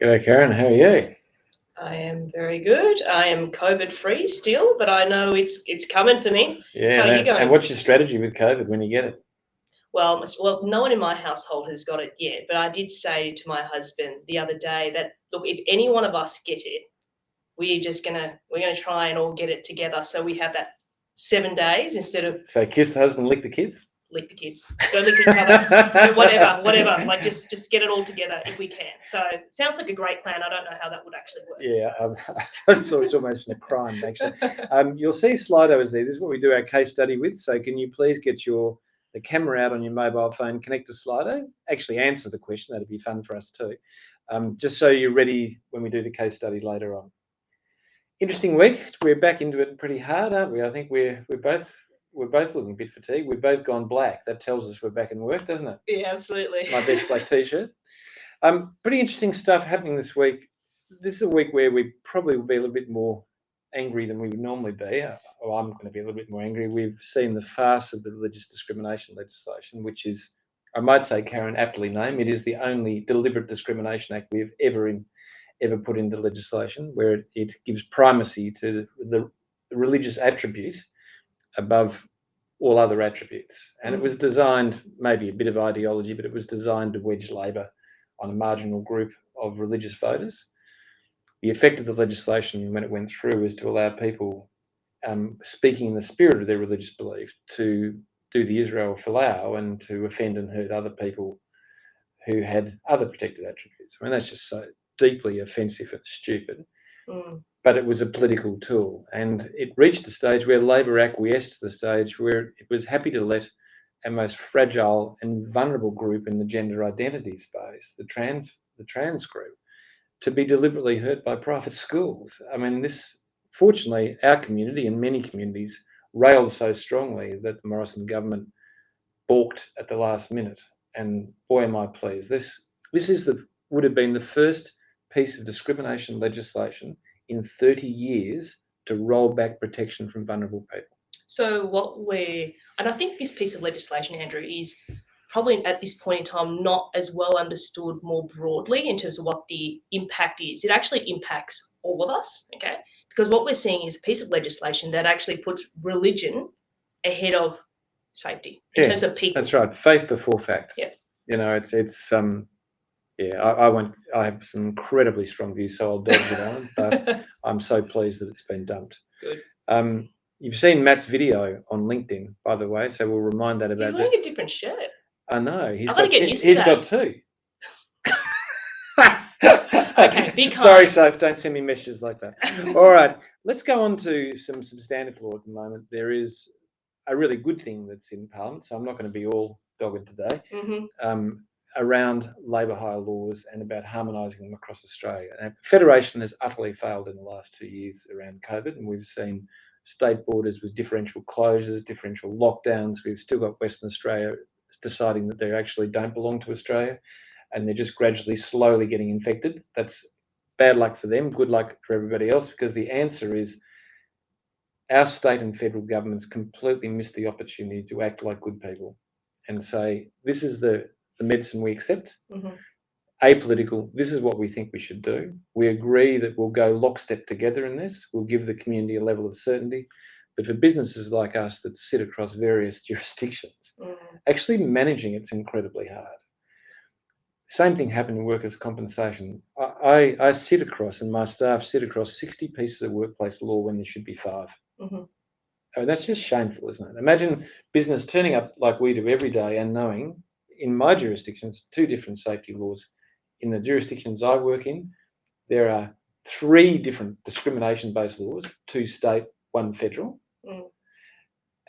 G'day, Karen. How are you? I am very good. I am COVID-free still, but I know it's coming for me. Yeah, How are you going? and what's your strategy with COVID when you get it? Well, no one in my household has got it yet, but I did say to my husband the other day that, look, if any one of us get it, we're gonna try and all get it together. So we have that 7 days instead of So kiss the husband, lick the kids? lick the kids. Go lick each other. whatever. Like just get it all together if we can. So it sounds like a great plan. I don't know how that would actually work. Yeah, so it's almost a crime, actually. You'll see Slido is there. This is what we do our case study with. So can you please get the camera out on your mobile phone, connect to Slido, actually answer the question. That'd be fun for us too. Just so you're ready when we do the case study later on. Interesting week. We're back into it pretty hard, aren't we? I think we're both looking a bit fatigued. We've both gone black. That tells us we're back in work, doesn't it? Yeah, absolutely. My best black t-shirt. Pretty interesting stuff happening this week. This is a week where we probably will be a little bit more angry than we would normally be. Or I'm going to be a little bit more angry. We've seen the farce of the religious discrimination legislation, which is, I might say, Karen, aptly named. It is the only deliberate discrimination act we've ever put into legislation, where it gives primacy to the religious attribute above all other attributes. And it was designed, maybe a bit of ideology, but it was designed to wedge Labor on a marginal group of religious voters. The effect of the legislation when it went through was to allow people speaking in the spirit of their religious belief to do the Israel Folau and to offend and hurt other people who had other protected attributes. I mean, that's just so deeply offensive and stupid. But it was a political tool, and it reached a stage where Labor acquiesced to the stage where it was happy to let our most fragile and vulnerable group in the gender identity space, the trans group, to be deliberately hurt by private schools. I mean, this, fortunately, our community and many communities railed so strongly that the Morrison government balked at the last minute. And boy, am I pleased. This would have been the first piece of discrimination legislation in 30 years to roll back protection from vulnerable people. So and I think this piece of legislation, Andrew, is probably at this point in time not as well understood more broadly in terms of what the impact is. It actually impacts all of us, okay? Because what we're seeing is a piece of legislation that actually puts religion ahead of safety in terms of people. That's right. Faith before fact. Yeah. You know, I have some incredibly strong views, so I'll dodge it on, but I'm so pleased that it's been dumped. Good. You've seen Matt's video on LinkedIn, by the way, so we'll remind that about He's wearing a different shirt. I know. I've got to get used to that. He's got two. Okay, be kind. Sorry, Soph, don't send me messages like that. All right, let's go on to some substantive law at the moment. There is a really good thing that's in Parliament, so I'm not going to be all dogged today, around labour hire laws and about harmonising them across Australia. And Federation has utterly failed in the last 2 years around COVID, and we've seen state borders with differential closures, differential lockdowns. We've still got Western Australia deciding that they actually don't belong to Australia, and they're just gradually, slowly getting infected. That's bad luck for them, good luck for everybody else, because the answer is our state and federal governments completely missed the opportunity to act like good people and say, this is the medicine we accept, apolitical, this is what we think we should do. We agree that we'll go lockstep together in this. We'll give the community a level of certainty. But for businesses like us that sit across various jurisdictions, actually managing it's incredibly hard. Same thing happened in workers' compensation. I sit across, and my staff sit across 60 pieces of workplace law when there should be 5. I mean, that's just shameful, isn't it? Imagine business turning up like we do every day and knowing, in my jurisdictions, 2 different safety laws. In the jurisdictions I work in, there are 3 different discrimination-based laws, 2 state, 1 federal.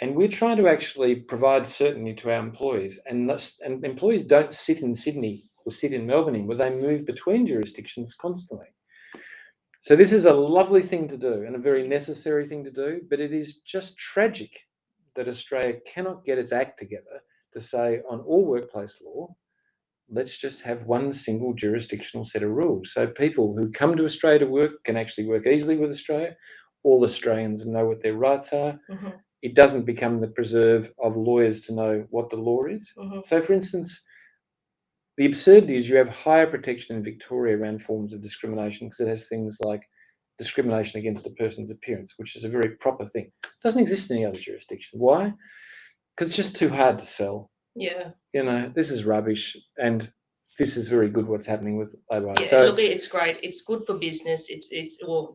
And we're trying to actually provide certainty to our employees. And employees don't sit in Sydney or sit in Melbourne anymore. They move between jurisdictions constantly. So this is a lovely thing to do and a very necessary thing to do, but it is just tragic that Australia cannot get its act together to say on all workplace law, let's just have 1 single jurisdictional set of rules. So people who come to Australia to work can actually work easily with Australia. All Australians know what their rights are. It doesn't become the preserve of lawyers to know what the law is. So for instance, The absurdity is you have higher protection in Victoria around forms of discrimination because it has things like discrimination against a person's appearance, which is a very proper thing. It doesn't exist in any other jurisdiction. Why? Because it's just too hard to sell. Yeah. This is rubbish, and this is very good what's happening with labour. Yeah, So look, it's great. It's good for business. It's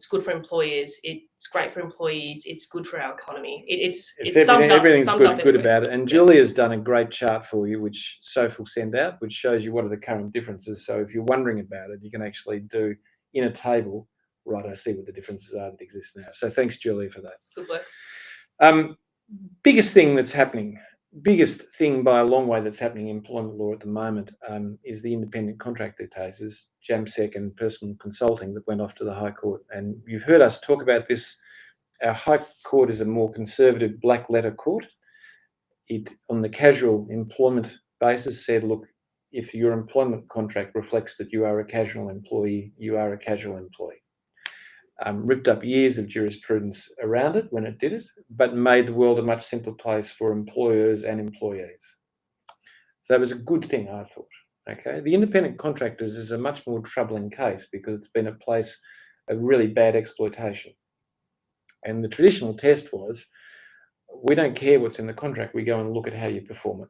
good for employers. It's great for employees. It's good for our economy. It's thumbs up. Everything's Thumbs up good everywhere. about it. And Julia's done a great chart for you, which Soph will send out, which shows you what are the current differences. So if you're wondering about it, you can actually do in a table, right, I see what the differences are that exist now. So thanks, Julia, for that. Good work. Biggest thing by a long way that's happening in employment law at the moment is the independent contractor cases, JAMSEC and personal consulting that went off to the High Court. And you've heard us talk about this. Our High Court is a more conservative black letter court. It, on the casual employment basis, said, look, if your employment contract reflects that you are a casual employee, you are a casual employee. Ripped up years of jurisprudence around it when it did it, but made the world a much simpler place for employers and employees. So that was a good thing, I thought. Okay, the independent contractors is a much more troubling case because it's been a place of really bad exploitation. And the traditional test was, we don't care what's in the contract, we go and look at how you perform it.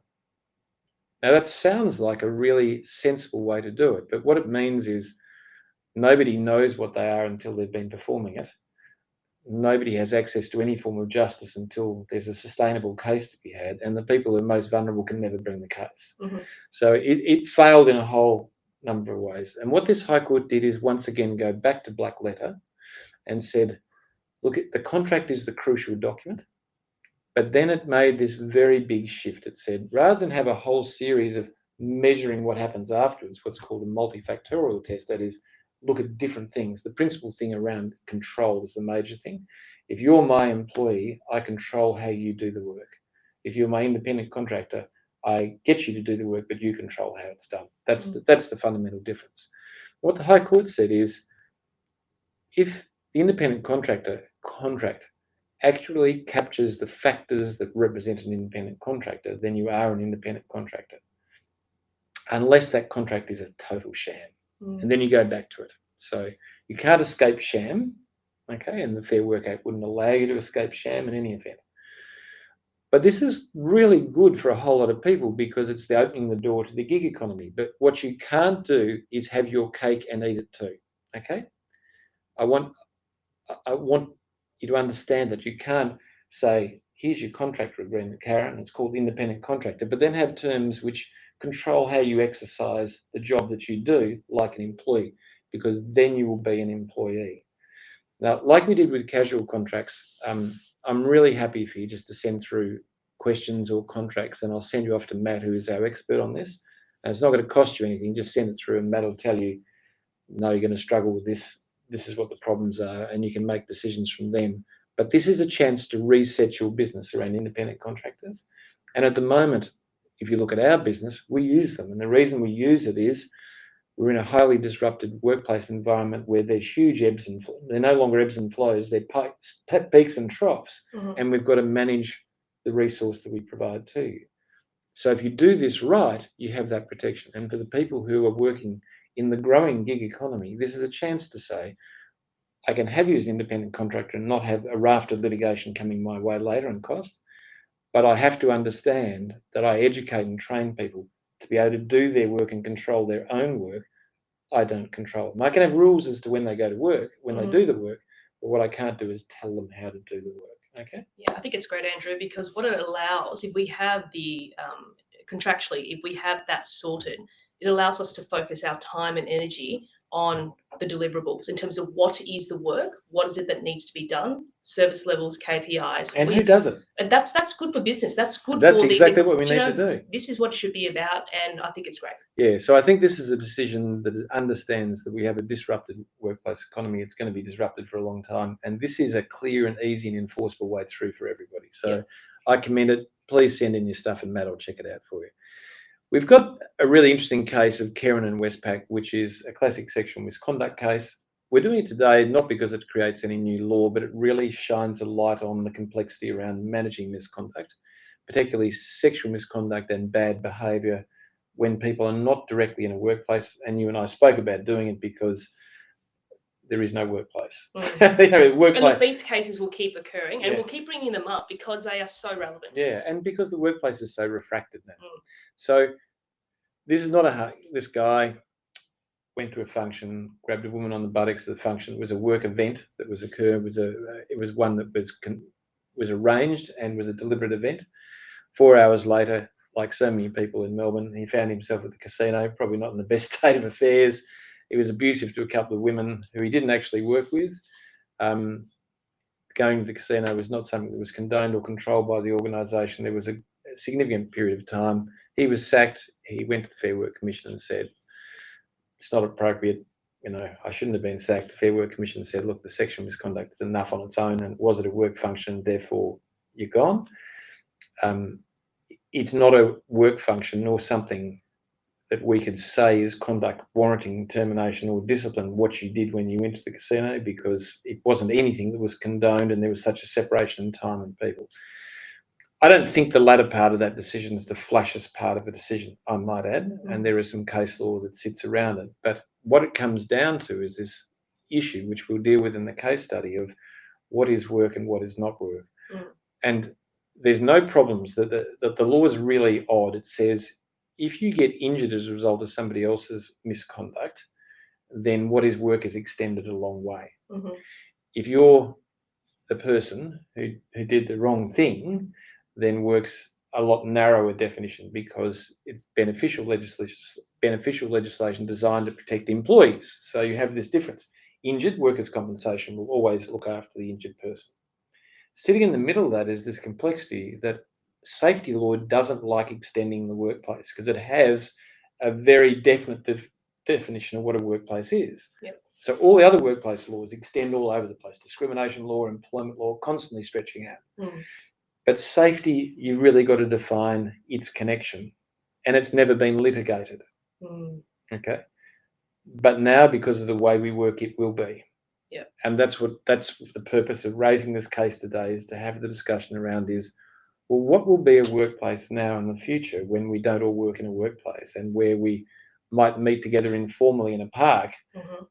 Now that sounds like a really sensible way to do it, but what it means is nobody knows what they are until they've been performing it. Nobody has access to any form of justice until there's a sustainable case to be had, and the people who are most vulnerable can never bring the case. Mm-hmm. So it failed in a whole number of ways. And what this High Court did is once again go back to black letter and said, look, the contract is the crucial document. But then it made this very big shift. It said, rather than have a whole series of measuring what happens afterwards, what's called a multi-factorial test, that is, look at different things. The principal thing around control is the major thing. If you're my employee, I control how you do the work. If you're my independent contractor, I get you to do the work, but you control how it's done. That's the fundamental difference. What the High Court said is, if the independent contractor contract actually captures the factors that represent an independent contractor, then you are an independent contractor, unless that contract is a total sham. And then you go back to it. So you can't escape sham, okay? And the Fair Work Act wouldn't allow you to escape sham in any event. But this is really good for a whole lot of people because it's the opening the door to the gig economy. But what you can't do is have your cake and eat it too, okay? I want you to understand that you can't say, here's your contractor agreement, Karen, it's called independent contractor, but then have terms which control how you exercise the job that you do like an employee, because then you will be an employee. Now, like we did with casual contracts, I'm really happy for you just to send through questions or contracts, and I'll send you off to Matt, who is our expert on this. And it's not going to cost you anything, just send it through and Matt will tell you, no, you're going to struggle with this. This is what the problems are, and you can make decisions from them. But this is a chance to reset your business around independent contractors. And at the moment, if you look at our business, we use them. And the reason we use it is we're in a highly disrupted workplace environment where there's huge ebbs and flows. They're no longer ebbs and flows, they're peaks and troughs. Mm-hmm. And we've got to manage the resource that we provide to you. So if you do this right, you have that protection. And for the people who are working in the growing gig economy, this is a chance to say, I can have you as an independent contractor and not have a raft of litigation coming my way later and costs, but I have to understand that I educate and train people to be able to do their work and control their own work. I don't control them. I can have rules as to when they go to work, when they do the work, but what I can't do is tell them how to do the work. Okay? Yeah, I think it's great, Andrew, because what it allows, if we have the contractually, if we have that sorted, it allows us to focus our time and energy on the deliverables in terms of what is the work, what is it that needs to be done, service levels, KPIs. And who does it? And that's good for business. That's good. That's exactly what we need to do. This is what it should be about, and I think it's great. Yeah, so I think this is a decision that understands that we have a disrupted workplace economy. It's going to be disrupted for a long time, and this is a clear and easy and enforceable way through for everybody. So I commend it. Please send in your stuff and Matt will check it out for you. We've got a really interesting case of Karen and Westpac, which is a classic sexual misconduct case. We're doing it today not because it creates any new law, but it really shines a light on the complexity around managing misconduct, particularly sexual misconduct and bad behaviour when people are not directly in a workplace, and you and I spoke about doing it because there is no workplace. And look, these cases will keep occurring, and we'll keep bringing them up because they are so relevant. Yeah, and because the workplace is so refracted now. So this is not this guy went to a function, grabbed a woman on the buttocks of the function. It was a work event that was occurred. It was one that was arranged and was a deliberate event. 4 hours later, like so many people in Melbourne, he found himself at the casino, probably not in the best state of affairs. He was abusive to a couple of women who he didn't actually work with. Going to the casino was not something that was condoned or controlled by the organisation. There was a significant period of time. He was sacked. He went to the Fair Work Commission and said, it's not appropriate. I shouldn't have been sacked. The Fair Work Commission said, look, the sexual misconduct is enough on its own, and was it a work function? Therefore, you're gone. It's not a work function nor something that we could say is conduct warranting termination or discipline what you did when you went to the casino, because it wasn't anything that was condoned, and there was such a separation in time and people. I don't think the latter part of that decision is the flashiest part of the decision, I might add, and there is some case law that sits around it. But what it comes down to is this issue, which we'll deal with in the case study, of what is work and what is not work. And there's no problems. That the law is really odd. It says if you get injured as a result of somebody else's misconduct, then what is work is extended a long way. If you're the person who did the wrong thing, then work's a lot narrower definition, because it's beneficial legislation designed to protect employees. So you have this difference. Injured, workers' compensation will always look after the injured person. Sitting in the middle of that is this complexity that safety law doesn't like extending the workplace, because it has a very definite definition of what a workplace is. So all the other workplace laws extend all over the place. Discrimination law, employment law, constantly stretching out. But safety, you've really got to define its connection, and it's never been litigated. Okay. But now, because of the way we work, it will be. And that's the purpose of raising this case today, is to have the discussion around is, well, what will be a workplace now in the future when we don't all work in a workplace, and where we might meet together informally in a park,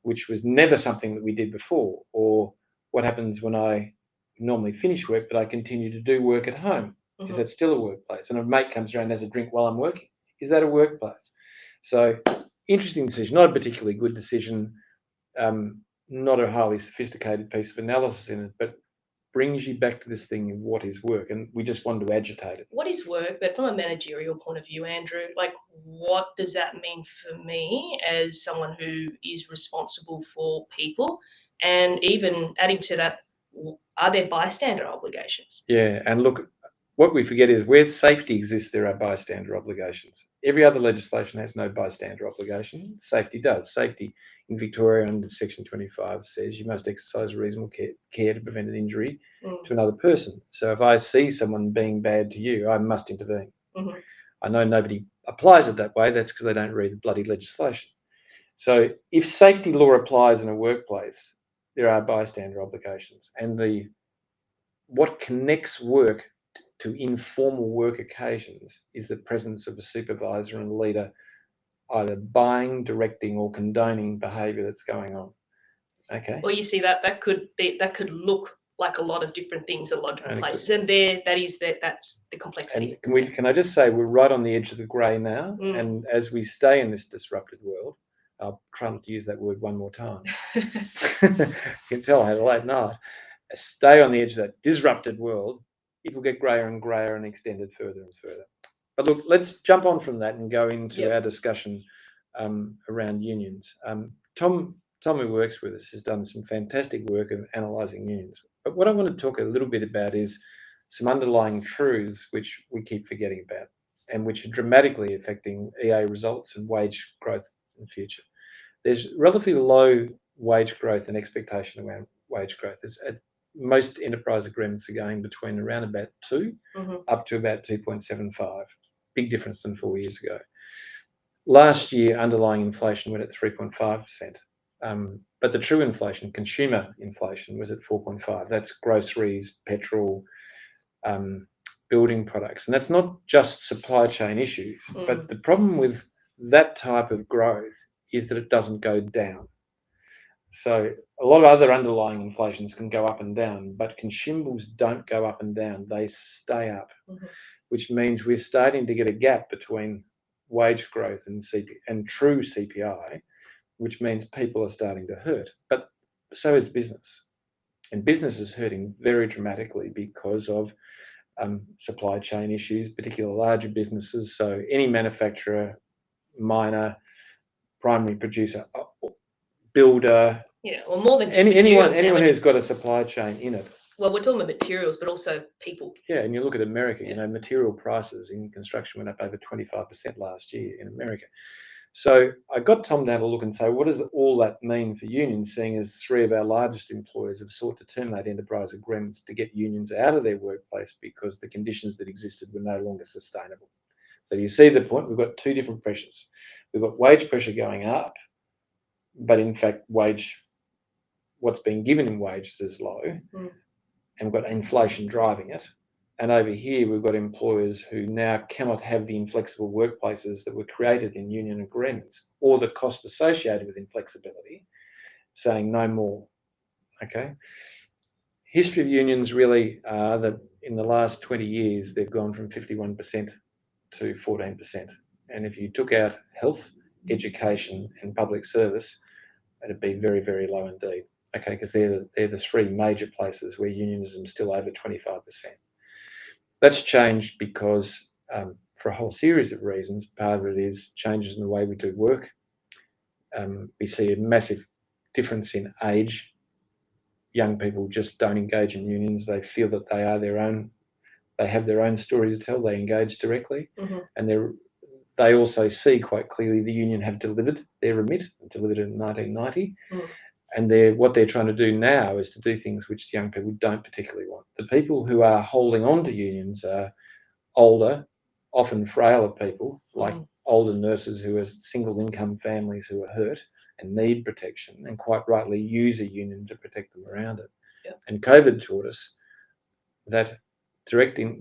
which was never something that we did before? Or what happens when I normally finish work but I continue to do work at home? Is that still a workplace? And a mate comes around and has a drink while I'm working. Is that a workplace? So interesting decision, not a particularly good decision, not a highly sophisticated piece of analysis in it, but brings you back to this thing of what is work, and we just wanted to agitate it. What is work? But from a managerial point of view, Andrew, like, what does that mean for me as someone who is responsible for people? And even adding to that, are there bystander obligations? Yeah, and look, what we forget is where safety exists, there are bystander obligations. Every other legislation has no bystander obligation. Safety does. Safety in Victoria under Section 25 says you must exercise reasonable care to prevent an injury to another person. So if I see someone being bad to you, I must intervene. I know nobody applies it that way. That's because they don't read the bloody legislation. So if safety law applies in a workplace, there are bystander obligations. And what connects work to informal work occasions is the presence of a supervisor and leader, either buying, directing, or condoning behaviour that's going on. Okay. Well, you see that could look like a lot of different things, a lot of different places, and that's the complexity. And can I just say we're right on the edge of the grey now, and as we stay in this disrupted world, I'll try not to use that word one more time. You can tell I had a late night. Stay on the edge of that disrupted world, it will get greyer and greyer and extended further and further. But look, let's jump on from that and go into our discussion around unions. Tom, who works with us, has done some fantastic work of analysing unions. But what I want to talk a little bit about is some underlying truths which we keep forgetting about, and which are dramatically affecting EA results and wage growth in the future. There's relatively low wage growth and expectation around wage growth. Most enterprise agreements are going between around about 2 up to about 2.75. Big difference than 4 years ago. Last year, underlying inflation went at 3.5%. But the true inflation, consumer inflation, was at 4.5. That's groceries, petrol, building products. And that's not just supply chain issues. But the problem with that type of growth is that it doesn't go down. So a lot of other underlying inflations can go up and down, but consumables don't go up and down. They stay up, which means we're starting to get a gap between wage growth and true CPI, which means people are starting to hurt. But so is business. And business is hurting very dramatically because of supply chain issues, particularly larger businesses. So any manufacturer, miner, primary producer, builder, or more than just anyone who's got a supply chain in it. Well, we're talking about materials, but also people. Yeah, and you look at America, material prices in construction went up over 25% last year in America. So I got Tom to have a look and say, what does all that mean for unions, seeing as 3 of our largest employers have sought to terminate enterprise agreements to get unions out of their workplace because the conditions that existed were no longer sustainable. So you see the point, we've got 2 different pressures. We've got wage pressure going up, but in fact, what's being given in wages is low, and we've got inflation driving it. And over here, we've got employers who now cannot have the inflexible workplaces that were created in union agreements, or the cost associated with inflexibility, saying no more. Okay. History of unions really are that in the last 20 years, they've gone from 51% to 14%. And if you took out health, education, and public service, it'd be very, very low indeed. Okay, because they're the 3 major places where unionism is still over 25%. That's changed because, for a whole series of reasons, part of it is changes in the way we do work. We see a massive difference in age. Young people just don't engage in unions. They feel that they are they have their own story to tell. They engage directly, and they also see quite clearly the union have delivered their remit, delivered in 1990. And what they're trying to do now is to do things which young people don't particularly want. The people who are holding on to unions are older, often frailer people, like older nurses who are single income families who are hurt and need protection, and quite rightly use a union to protect them around it. And COVID taught us that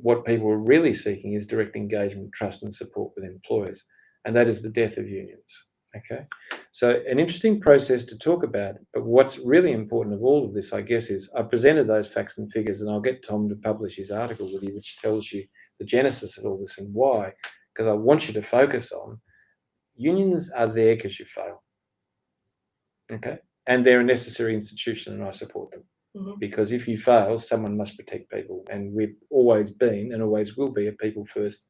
what people are really seeking is direct engagement, trust and support with employers. And that is the death of unions. Okay, so an interesting process to talk about, but what's really important of all of this, I guess, is I presented those facts and figures, and I'll get Tom to publish his article with you, which tells you the genesis of all this and why, because I want you to focus on unions are there because you fail. Okay, and they're a necessary institution, and I support them. Because if you fail, someone must protect people, and we've always been and always will be a people first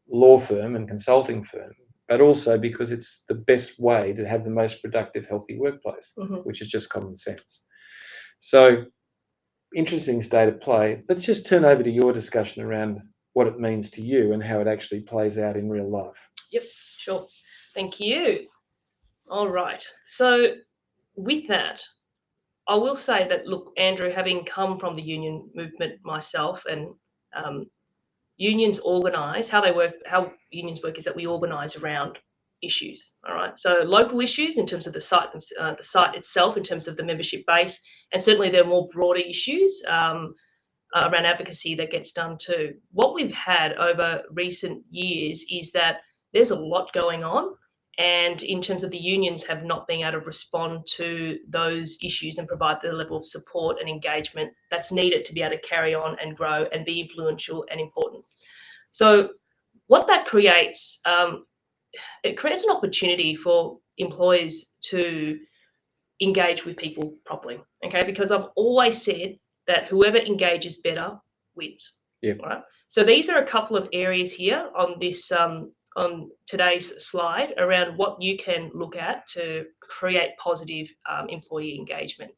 law firm and consulting firm, but also because it's the best way to have the most productive, healthy workplace, which is just common sense. So, interesting state of play. Let's just turn over to your discussion around what it means to you and how it actually plays out in real life. Yep, sure. Thank you. All right. So, with that, I will say that, look, Andrew, having come from the union movement myself, and unions organise, how unions work is that we organise around issues. All right, so local issues in terms of the site itself, in terms of the membership base, and certainly there are more broader issues around advocacy that gets done too. What we've had over recent years is that there's a lot going on, and in terms of the unions have not been able to respond to those issues and provide the level of support and engagement that's needed to be able to carry on and grow and be influential and important. So what that creates, it creates an opportunity for employers to engage with people properly, okay? Because I've always said that whoever engages better wins. Yep. Right? So these are a couple of areas here on this on today's slide around what you can look at to create positive employee engagement.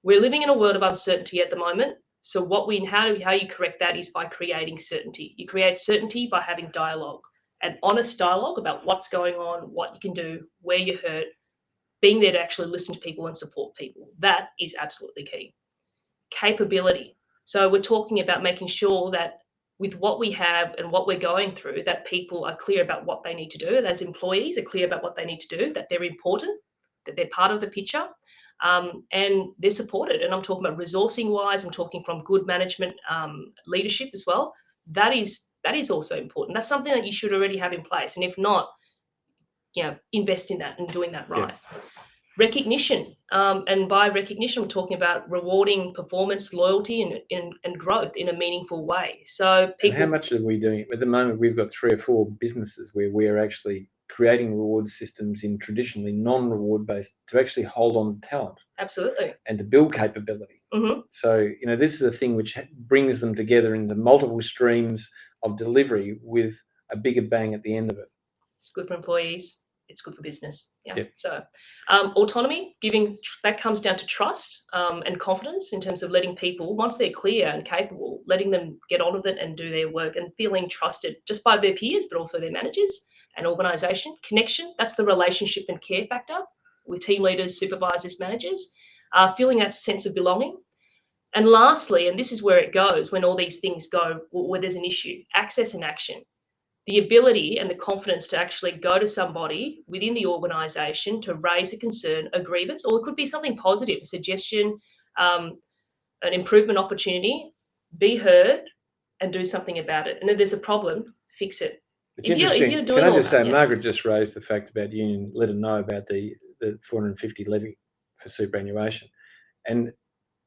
We're living in a world of uncertainty at the moment. So how you correct that is by creating certainty. You create certainty by having dialogue, an honest dialogue about what's going on, what you can do, where you're hurt, being there to actually listen to people and support people. That is absolutely key. Capability. So we're talking about making sure that with what we have and what we're going through, that people are clear about what they need to do, and as employees are clear about what they need to do, that they're important, that they're part of the picture, and they're supported. And I'm talking about resourcing wise, I'm talking from good management leadership as well. That is also important. That's something that you should already have in place. And if not, invest in that and doing that right. Recognition, and by recognition, we're talking about rewarding performance, loyalty, and growth in a meaningful way. So people. And how much are we doing? At the moment, we've got 3 or 4 businesses where we're actually creating reward systems in traditionally non-reward based to actually hold on to talent. Absolutely. And to build capability. So, this is a thing which brings them together into multiple streams of delivery with a bigger bang at the end of it. It's good for employees. It's good for business. So autonomy, that comes down to trust and confidence in terms of letting people, once they're clear and capable, letting them get on with it and do their work and feeling trusted just by their peers, but also their managers and organisation. Connection, that's the relationship and care factor with team leaders, supervisors, managers, feeling that sense of belonging. And lastly, and this is where it goes when all these things go, where there's an issue, access and action. The ability and the confidence to actually go to somebody within the organisation to raise a concern, a grievance, or it could be something positive, a suggestion, an improvement opportunity, be heard and do something about it. And if there's a problem, fix it. It's interesting. Can I just say, Margaret just raised the fact about union, let them know about the 450 levy for superannuation. And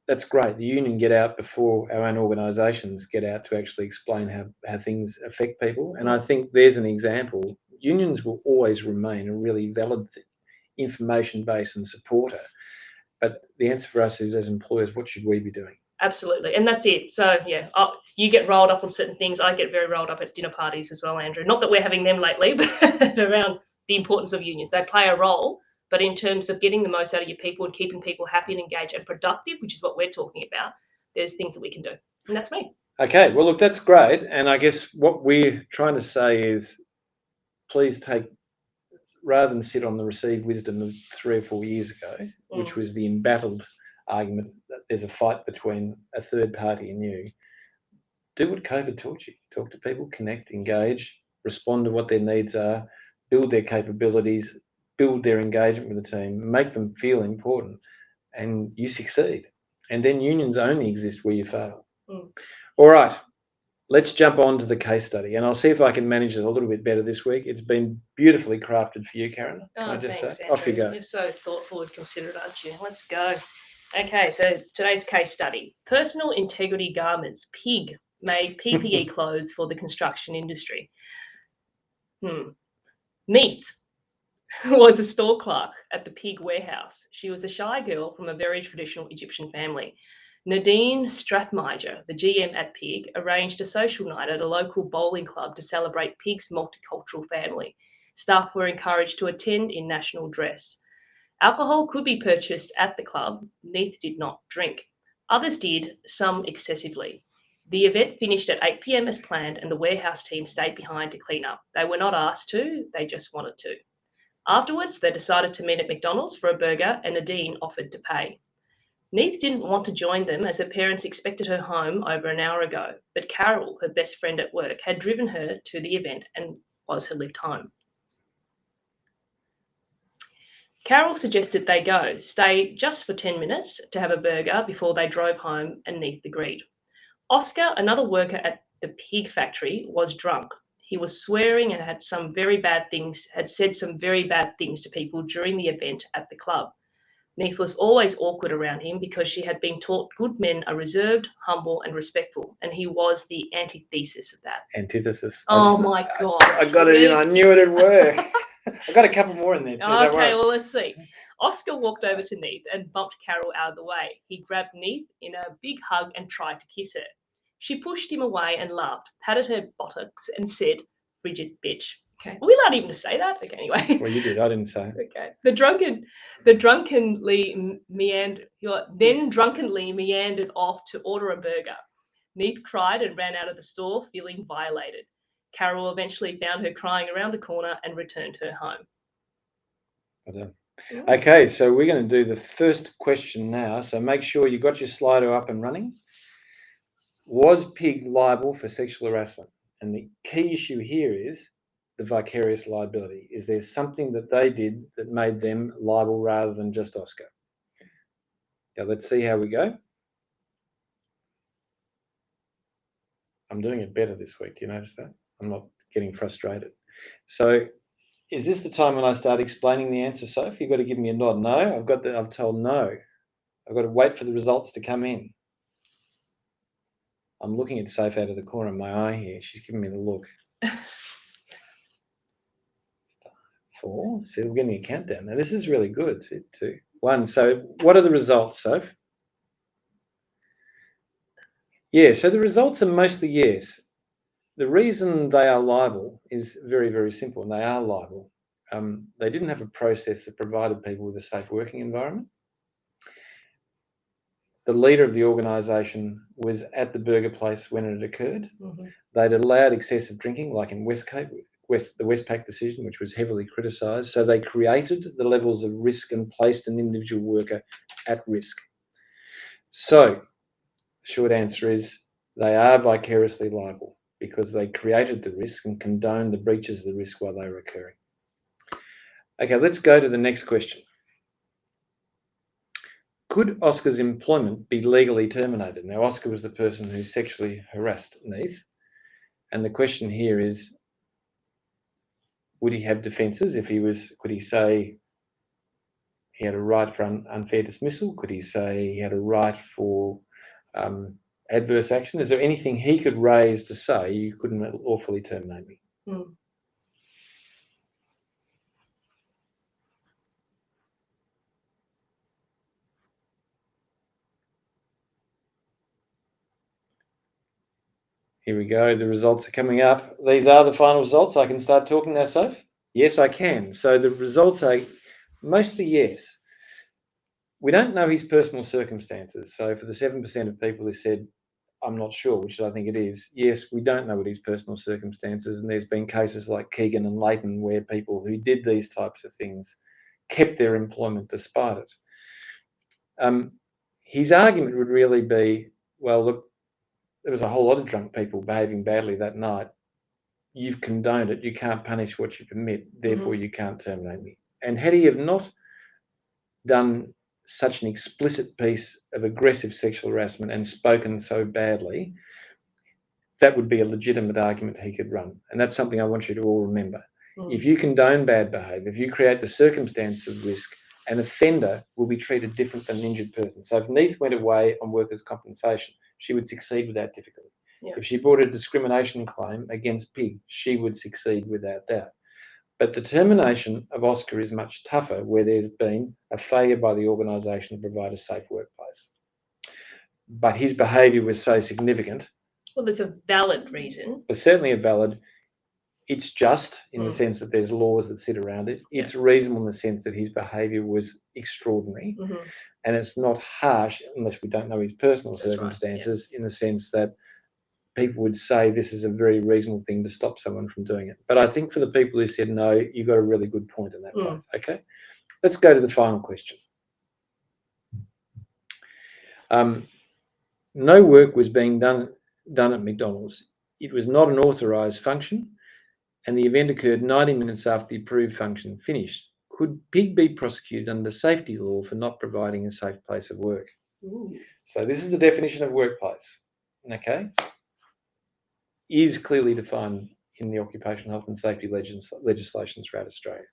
that's great. The union get out before our own organisations get out to actually explain how things affect people. And I think there's an example. Unions will always remain a really valid information base and supporter. But the answer for us is, as employers, what should we be doing? Absolutely. And that's it. So, you get rolled up on certain things. I get very rolled up at dinner parties as well, Andrew. Not that we're having them lately, but around the importance of unions. They play a role. But in terms of getting the most out of your people and keeping people happy and engaged and productive, which is what we're talking about, there's things that we can do. And that's me. Okay. Well, look, that's great. And I guess what we're trying to say is, please take, rather than sit on the received wisdom of 3 or 4 years ago, which was the embattled argument that there's a fight between a third party and you, do what COVID taught you. Talk to people, connect, engage, respond to what their needs are, build their capabilities, build their engagement with the team, make them feel important, and you succeed. And then unions only exist where you fail. All right, let's jump on to the case study, and I'll see if I can manage it a little bit better this week. It's been beautifully crafted for you, Karen. Can I just thanks, say? Andrew. Off you go. You're so thoughtful and considerate, aren't you? Let's go. Okay, so today's case study. Personal integrity garments, PIG, made PPE clothes for the construction industry. Neith was a store clerk at the PIG warehouse. She was a shy girl from a very traditional Egyptian family. Nadine Strathmiger, the GM at PIG, arranged a social night at a local bowling club to celebrate PIG's multicultural family. Staff were encouraged to attend in national dress. Alcohol could be purchased at the club. Neith did not drink. Others did, some excessively. The event finished at 8 p.m. as planned, and the warehouse team stayed behind to clean up. They were not asked to, they just wanted to. Afterwards, they decided to meet at McDonald's for a burger, and Nadine offered to pay. Neith didn't want to join them as her parents expected her home over an hour ago, but Carol, her best friend at work, had driven her to the event and was her lift home. Carol suggested they go, stay just for 10 minutes to have a burger before they drove home, and Neith agreed. Oscar, another worker at the pig factory, was drunk. He was swearing and had said some very bad things to people during the event at the club. Neith was always awkward around him because she had been taught good men are reserved, humble, and respectful, and he was the antithesis of that. Antithesis. Oh my God. I got it in. I knew it'd work. I got a couple more in there too. Okay, well, let's see. Oscar walked over to Neith and bumped Carol out of the way. He grabbed Neith in a big hug and tried to kiss her. She pushed him away and laughed, patted her buttocks, and said, "Frigid bitch." Okay. Are we allowed even to say that? Okay, anyway. Well, you did. I didn't say it. Okay. The drunkenly meandered off to order a burger. Neith cried and ran out of the store, feeling violated. Carol eventually found her crying around the corner and returned her home. Well done. Okay, so we're going to do the first question now. So make sure you got your Slido up and running. Was PIG liable for sexual harassment? And the key issue here is the vicarious liability. Is there something that they did that made them liable rather than just Oscar? Now let's see how we go. I'm doing it better this week. Do you notice that? I'm not getting frustrated. So Is this the time when I start explaining the answer, Soph? You've got to give me a nod. No, I'm told no. I've got to wait for the results to come in. I'm looking at Soph out of the corner of my eye here. She's giving me the look. 4. See, we're getting a countdown. Now, this is really good. 2, 1. So what are the results, Soph? Yeah, so the results are mostly yes. The reason they are liable is very, very simple, and they are liable. They didn't have a process that provided people with a safe working environment. The leader of the organisation was at the burger place when it occurred. Mm-hmm. They'd allowed excessive drinking, like in Westpac decision, which was heavily criticised. So they created the levels of risk and placed an individual worker at risk. So, short answer is they are vicariously liable because they created the risk and condoned the breaches of the risk while they were occurring. Okay, let's go to the next question. Could Oscar's employment be legally terminated? Now, Oscar was the person who sexually harassed Neith. And the question here is, would he have defences if could he say he had a right for unfair dismissal? Could he say he had a right for adverse action? Is there anything he could raise to say you couldn't lawfully terminate me? Here we go. The results are coming up. These are the final results. I can start talking now, Soph? Yes, I can. So the results are mostly yes. We don't know his personal circumstances. So for the 7% of people who said, I'm not sure, which I think it is, yes, we don't know what his personal circumstances. And there's been cases like Keegan and Leighton where people who did these types of things kept their employment despite it. His argument would really be, well, look, there was a whole lot of drunk people behaving badly that night. You've condoned it. You can't punish what you permit. Therefore, you can't terminate me. And had he have not done such an explicit piece of aggressive sexual harassment and spoken so badly, that would be a legitimate argument he could run. And that's something I want you to all remember. If you condone bad behaviour, if you create the circumstance of risk, an offender will be treated different than an injured person. So if Neith went away on workers' compensation, she would succeed without difficulty. Yep. If she brought a discrimination claim against Pig, she would succeed without doubt. But the termination of Oscar is much tougher where there's been a failure by the organisation to provide a safe workplace. But his behaviour was so significant. Well, there's a valid reason. There's certainly a valid. It's just in the sense that there's laws that sit around it. It's reasonable in the sense that his behaviour was extraordinary. Mm-hmm. And it's not harsh unless we don't know his personal circumstances, in the sense that people would say this is a very reasonable thing to stop someone from doing it. But I think for the people who said no, you've got a really good point in that place. Okay, let's go to the final question. No work was being done at McDonald's. It was not an authorised function, and the event occurred 90 minutes after the approved function finished. Could Pig be prosecuted under safety law for not providing a safe place of work? Ooh. So this is the definition of workplace. Okay. Is clearly defined in the occupational health and safety legislation throughout Australia.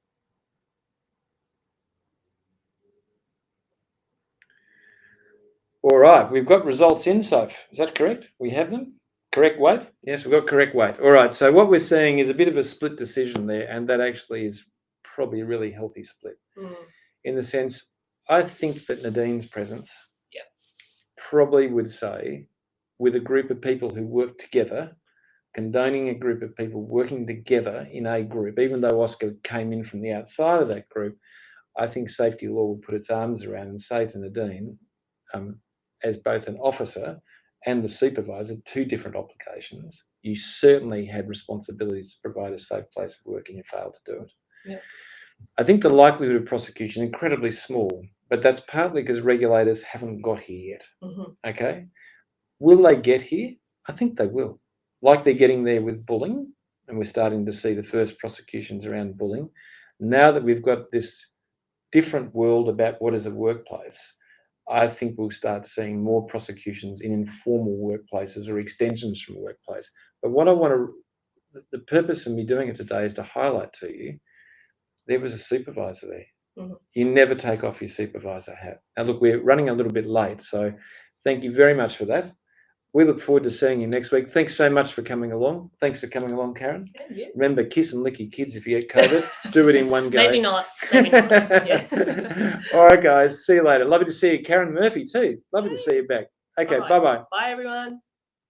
All right, we've got results in, Soph. Is that correct? We have them? Correct weight? Yes, we've got correct weight. All right, so what we're seeing is a bit of a split decision there, and that actually is probably a really healthy split. In the sense, I think that Nadine's presence probably would say, with a group of people who work together, condoning a group of people working together in a group, even though Oscar came in from the outside of that group, I think safety law would put its arms around and say to Nadine, as both an officer and the supervisor, 2 different obligations, you certainly had responsibilities to provide a safe place of work and you failed to do it. Yeah. I think the likelihood of prosecution is incredibly small, but that's partly because regulators haven't got here yet. Mm-hmm. Okay? Will they get here? I think they will. Like they're getting there with bullying, and we're starting to see the first prosecutions around bullying. Now that we've got this different world about what is a workplace, I think we'll start seeing more prosecutions in informal workplaces or extensions from a workplace. But what I want to, the purpose of me doing it today is to highlight to you there was a supervisor there. Mhm. You never take off your supervisor hat. Now, look, we're running a little bit late, so thank you very much for that. We look forward to seeing you next week. Thanks so much for coming along. Thanks for coming along, Karen. Yeah. Remember, kiss and lick your kids if you get COVID. Do it in one go. Maybe not. Yeah. All right, guys. See you later. Lovely to see you. Karen Murphy, too. Lovely to see you back. Okay, All right. bye-bye. Bye, everyone.